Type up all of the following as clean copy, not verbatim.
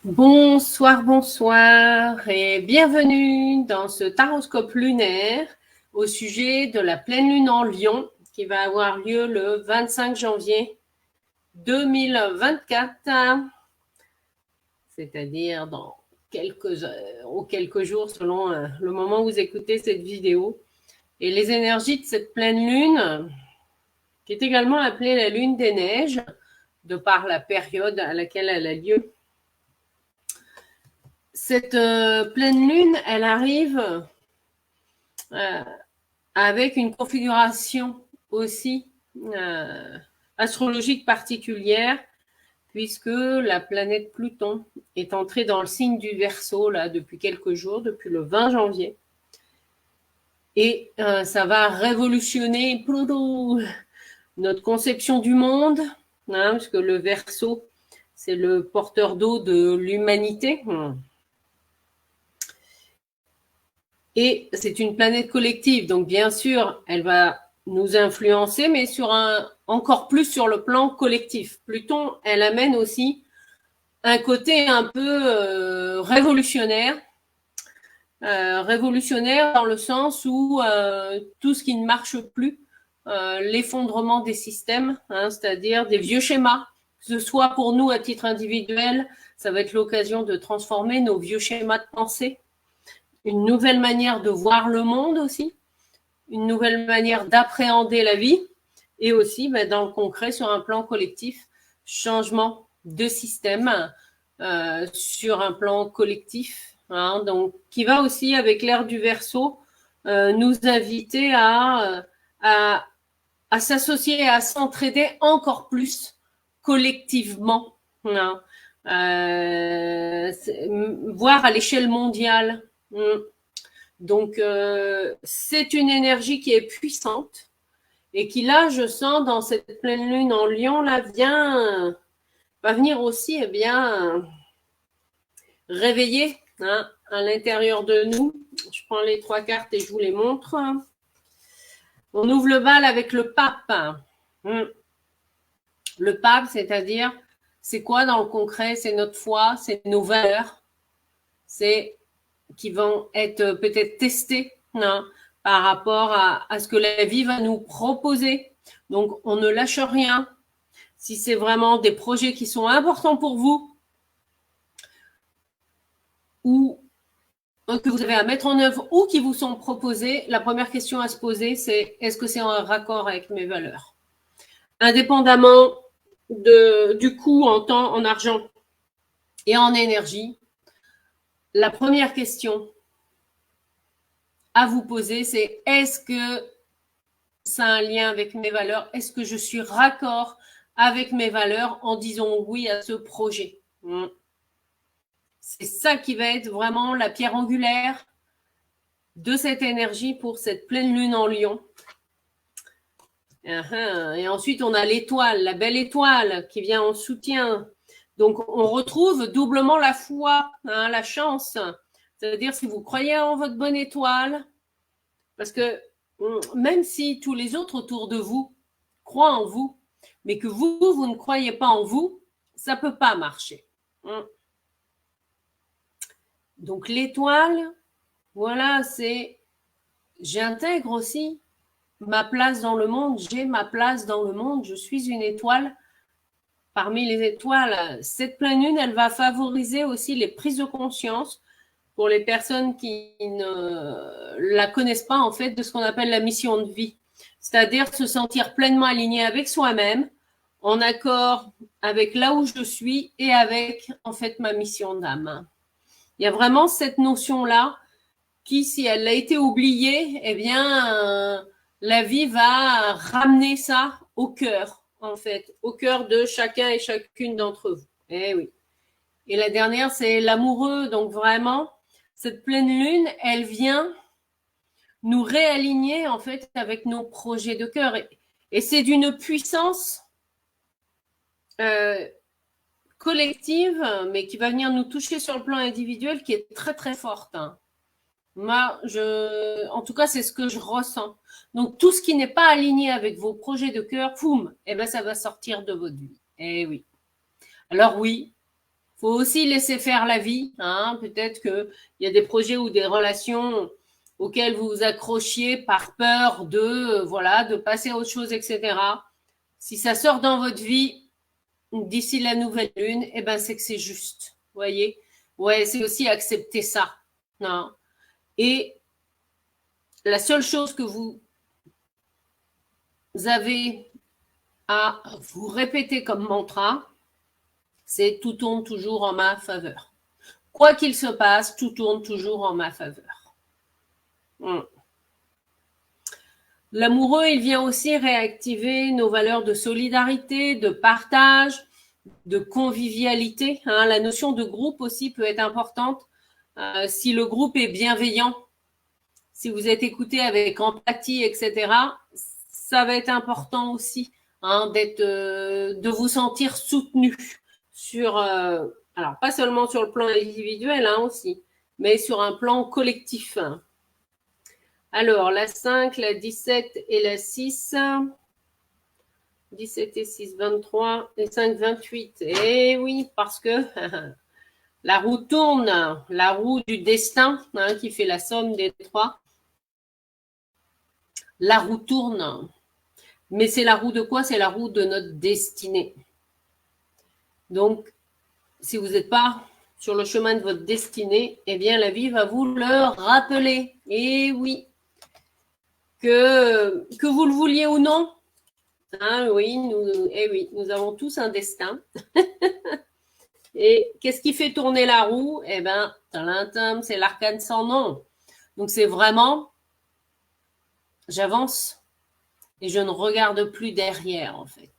Bonsoir, bonsoir et bienvenue dans ce taroscope lunaire au sujet de la pleine lune en Lion qui va avoir lieu le 25 janvier 2024, c'est-à-dire dans quelques heures ou quelques jours selon le moment où vous écoutez cette vidéo. Et les énergies de cette pleine lune, qui est également appelée la lune des neiges, de par la période à laquelle elle a lieu. Cette pleine lune, elle arrive avec une configuration aussi astrologique particulière, puisque la planète Pluton est entrée dans le signe du Verseau là, depuis quelques jours, depuis le 20 janvier. Et ça va révolutionner notre conception du monde, parce que le Verseau, c'est le porteur d'eau de l'humanité. Et c'est une planète collective, donc bien sûr, elle va nous influencer, mais encore plus sur le plan collectif. Pluton, elle amène aussi un côté un peu révolutionnaire dans le sens où tout ce qui ne marche plus, l'effondrement des systèmes, c'est-à-dire des vieux schémas, que ce soit pour nous à titre individuel, ça va être l'occasion de transformer nos vieux schémas de pensée, une nouvelle manière de voir le monde aussi, une nouvelle manière d'appréhender la vie, et aussi dans le concret, sur un plan collectif, changement de système sur un plan collectif, donc qui va aussi, avec l'ère du Verseau, nous inviter à s'associer et à s'entraider encore plus collectivement, voire à l'échelle mondiale. Donc, c'est une énergie qui est puissante et qui, là, je sens dans cette pleine lune en Lion, là, va venir aussi, réveiller à l'intérieur de nous. Je prends les 3 cartes et je vous les montre. On ouvre le bal avec le pape. Le pape, c'est-à-dire, c'est quoi dans le concret? C'est notre foi, c'est nos valeurs, c'est qui vont être peut-être testées par rapport à ce que la vie va nous proposer. Donc, on ne lâche rien. Si c'est vraiment des projets qui sont importants pour vous ou que vous avez à mettre en œuvre ou qui vous sont proposés, la première question à se poser, c'est est-ce que c'est en raccord avec mes valeurs? Indépendamment du coût en temps, en argent et en énergie, la première question à vous poser, c'est est-ce que ça a un lien avec mes valeurs? Est-ce que je suis raccord avec mes valeurs en disant oui à ce projet? C'est ça qui va être vraiment la pierre angulaire de cette énergie pour cette pleine lune en Lion. Et ensuite, on a l'étoile, la belle étoile qui vient en soutien. Donc, on retrouve doublement la foi, la chance. C'est-à-dire, si vous croyez en votre bonne étoile, parce que même si tous les autres autour de vous croient en vous, mais que vous ne croyez pas en vous, ça ne peut pas marcher. Donc, l'étoile, voilà, c'est j'intègre aussi ma place dans le monde, j'ai ma place dans le monde, je suis une étoile parmi les étoiles. Cette pleine lune, elle va favoriser aussi les prises de conscience pour les personnes qui ne la connaissent pas, en fait, de ce qu'on appelle la mission de vie. C'est-à-dire se sentir pleinement aligné avec soi-même, en accord avec là où je suis et avec, en fait, ma mission d'âme. Il y a vraiment cette notion-là qui, si elle a été oubliée, la vie va ramener ça au cœur, en fait, au cœur de chacun et chacune d'entre vous. Eh oui. Et la dernière, c'est l'amoureux. Donc vraiment, cette pleine lune, elle vient nous réaligner, en fait, avec nos projets de cœur. Et c'est d'une puissance collective, mais qui va venir nous toucher sur le plan individuel, qui est très, très forte. Moi, en tout cas, c'est ce que je ressens. Donc, tout ce qui n'est pas aligné avec vos projets de cœur, poum, eh ben, ça va sortir de votre vie. Eh oui. Alors oui, faut aussi laisser faire la vie. Hein. Peut-être qu'il y a des projets ou des relations auxquelles vous vous accrochiez par peur de passer à autre chose, etc. Si ça sort dans votre vie d'ici la nouvelle lune, eh ben, c'est que c'est juste. Vous voyez? Ouais, c'est aussi accepter ça. Non. Et la seule chose que vous avez à vous répéter comme mantra, c'est tout tourne toujours en ma faveur. Quoi qu'il se passe, tout tourne toujours en ma faveur. L'amoureux, il vient aussi réactiver nos valeurs de solidarité, de partage, de convivialité. Hein. La notion de groupe aussi peut être importante. Si le groupe est bienveillant, si vous êtes écouté avec empathie, etc., ça va être important aussi de vous sentir soutenu sur, alors pas seulement sur le plan individuel aussi, mais sur un plan collectif. Alors, la 5, la 17 et la 6. 17 et 6, 23 et 5, 28. Eh oui, parce que la roue tourne, la roue du destin qui fait la somme des trois. La roue tourne. Mais c'est la roue de quoi? C'est la roue de notre destinée. Donc, si vous n'êtes pas sur le chemin de votre destinée, eh bien, la vie va vous le rappeler. Et oui, que vous le vouliez ou non, oui, nous avons tous un destin. Et qu'est-ce qui fait tourner la roue? Eh bien, c'est l'arcane sans nom. Donc, c'est vraiment, j'avance et je ne regarde plus derrière, en fait.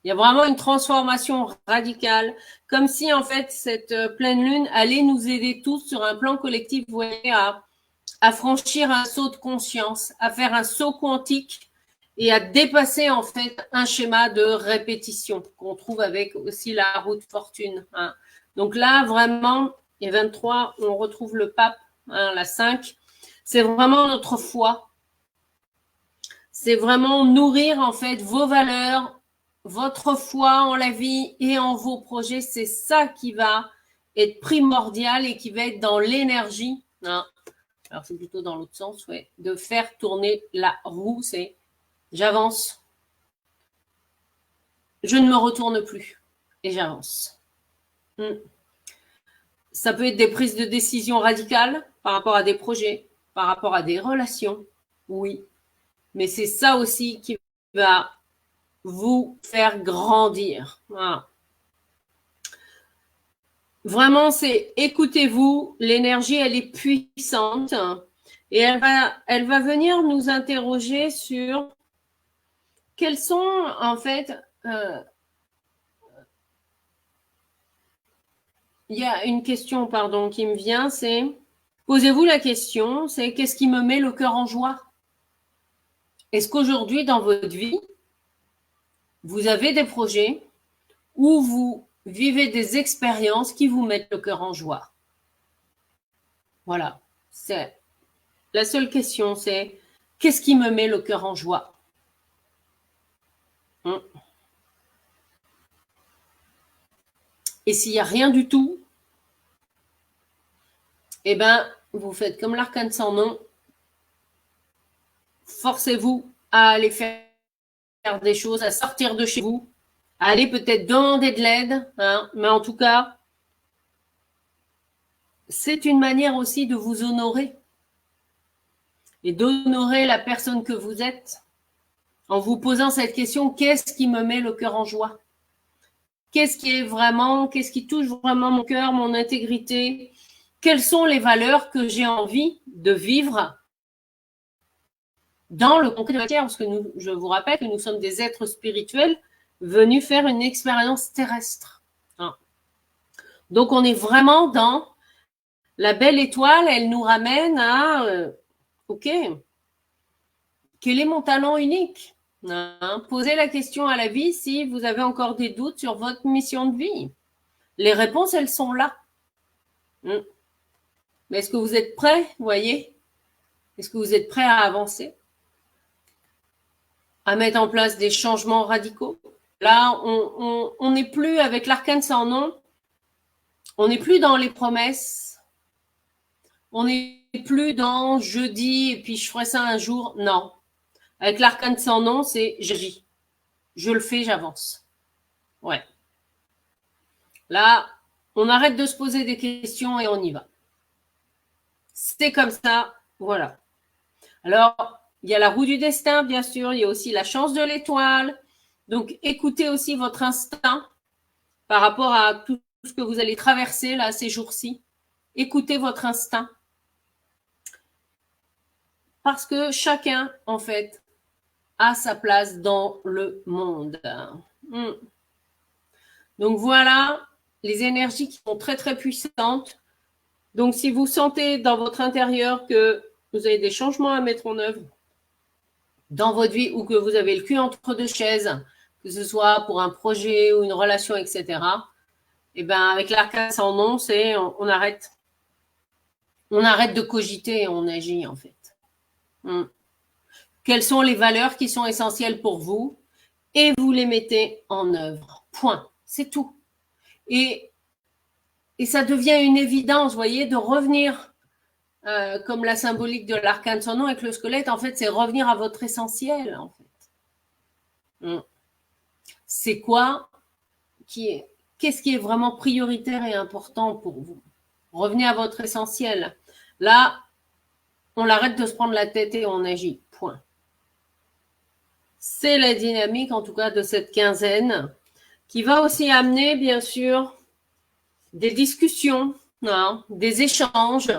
Il y a vraiment une transformation radicale, comme si, en fait, cette pleine lune allait nous aider tous sur un plan collectif, vous voyez, à franchir un saut de conscience, à faire un saut quantique et à dépasser, en fait, un schéma de répétition qu'on trouve avec aussi la roue de fortune. Hein. Donc là, vraiment, et 23, on retrouve le pape, la 5. C'est vraiment notre foi. C'est vraiment nourrir, en fait, vos valeurs, votre foi en la vie et en vos projets. C'est ça qui va être primordial et qui va être dans l'énergie. Hein. Alors, c'est plutôt dans l'autre sens, ouais, de faire tourner la roue. C'est j'avance. Je ne me retourne plus et j'avance. Ça peut être des prises de décision radicales par rapport à des projets, par rapport à des relations, oui. Mais c'est ça aussi qui va vous faire grandir. Voilà. Vraiment, c'est écoutez-vous. L'énergie, elle est puissante et elle va venir nous interroger sur quels sont en fait. Il y a une question, pardon, qui me vient, c'est posez-vous la question, c'est qu'est-ce qui me met le cœur en joie? Est-ce qu'aujourd'hui, dans votre vie, vous avez des projets où vous vivez des expériences qui vous mettent le cœur en joie? Voilà. C'est la seule question, c'est qu'est-ce qui me met le cœur en joie? Et s'il n'y a rien du tout, eh bien, vous faites comme l'arcane sans nom. Forcez-vous à aller faire des choses, à sortir de chez vous, à aller peut-être demander de l'aide, mais en tout cas, c'est une manière aussi de vous honorer et d'honorer la personne que vous êtes en vous posant cette question, qu'est-ce qui me met le cœur en joie? Qu'est-ce qui touche vraiment mon cœur, mon intégrité? Quelles sont les valeurs que j'ai envie de vivre dans le concret de la matière? Parce que je vous rappelle que nous sommes des êtres spirituels venus faire une expérience terrestre. Donc, on est vraiment dans la belle étoile, elle nous ramène à OK, quel est mon talent unique? Posez la question à la vie si vous avez encore des doutes sur votre mission de vie. Les réponses, elles sont là. Mais est-ce que vous êtes prêts, vous voyez? Est-ce que vous êtes prêts à avancer? À mettre en place des changements radicaux? Là, on n'est plus avec l'arcane sans nom, on n'est plus dans les promesses, on n'est plus dans je dis et puis je ferai ça un jour. Non. Avec l'arcane sans nom, c'est j'agis. Je le fais, j'avance. Ouais. Là, on arrête de se poser des questions et on y va. C'est comme ça, voilà. Alors, il y a la roue du destin, bien sûr, il y a aussi la chance de l'étoile. Donc, écoutez aussi votre instinct par rapport à tout ce que vous allez traverser là ces jours-ci. Écoutez votre instinct. Parce que chacun, en fait, a sa place dans le monde. Donc voilà les énergies qui sont très, très puissantes. Donc, si vous sentez dans votre intérieur que vous avez des changements à mettre en œuvre dans votre vie ou que vous avez le cul entre deux chaises, que ce soit pour un projet ou une relation, etc., et bien, avec l'arcane sans nom, c'est on arrête. On arrête de cogiter et on agit, en fait. Quelles sont les valeurs qui sont essentielles pour vous et vous les mettez en œuvre. Point. C'est tout. Et ça devient une évidence, vous voyez, de revenir, comme la symbolique de l'arcane sans nom avec le squelette, en fait, c'est revenir à votre essentiel, en fait. C'est quoi qu'est-ce qui est vraiment prioritaire et important pour vous? Revenez à votre essentiel. Là, on arrête de se prendre la tête et on agit. Point. C'est la dynamique, en tout cas, de cette quinzaine, qui va aussi amener, bien sûr, des discussions, des échanges,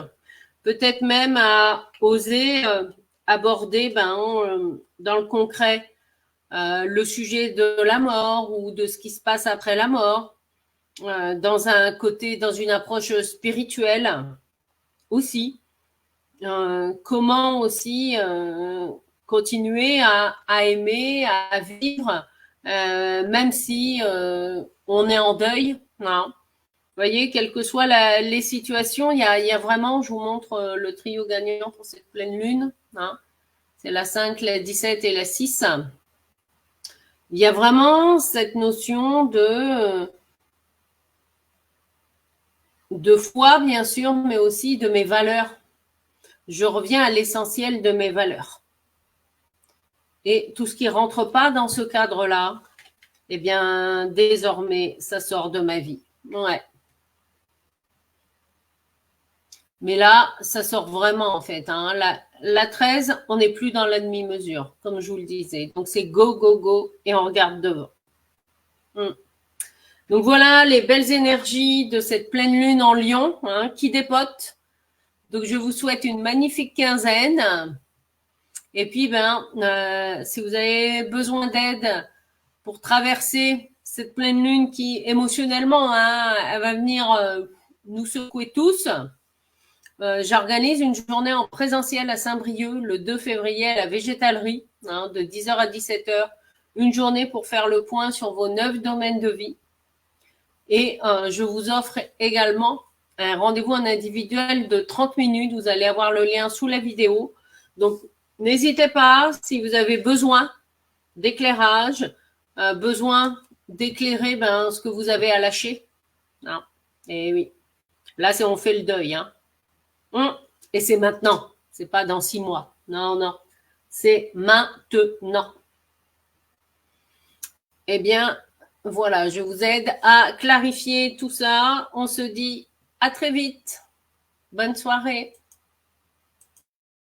peut-être même à oser aborder dans le concret le sujet de la mort ou de ce qui se passe après la mort, dans une approche spirituelle aussi. Comment aussi continuer à aimer, à vivre, même si on est en deuil. Vous voyez, quelles que soient les situations, il y a vraiment, je vous montre le trio gagnant pour cette pleine lune. C'est la 5, la 17 et la 6. Il y a vraiment cette notion de foi, bien sûr, mais aussi de mes valeurs. Je reviens à l'essentiel de mes valeurs. Et tout ce qui ne rentre pas dans ce cadre-là, eh bien, désormais, ça sort de ma vie. Ouais. Mais là, ça sort vraiment, en fait. La 13, on n'est plus dans la demi-mesure, comme je vous le disais. Donc, c'est go, go, go, et on regarde devant. Donc, voilà les belles énergies de cette pleine lune en Lion, qui dépote. Donc, je vous souhaite une magnifique quinzaine. Et puis, si vous avez besoin d'aide pour traverser cette pleine lune qui, émotionnellement, elle va venir nous secouer tous, j'organise une journée en présentiel à Saint-Brieuc le 2 février à la végétalerie, de 10h à 17h. Une journée pour faire le point sur vos 9 domaines de vie. Et je vous offre également un rendez-vous en individuel de 30 minutes. Vous allez avoir le lien sous la vidéo. Donc, n'hésitez pas, si vous avez besoin d'éclairage, besoin d'éclairer ce que vous avez à lâcher. Et oui, là, on fait le deuil. Et c'est maintenant, c'est pas dans 6 mois. Non, c'est maintenant. Eh bien, voilà, je vous aide à clarifier tout ça. On se dit à très vite. Bonne soirée.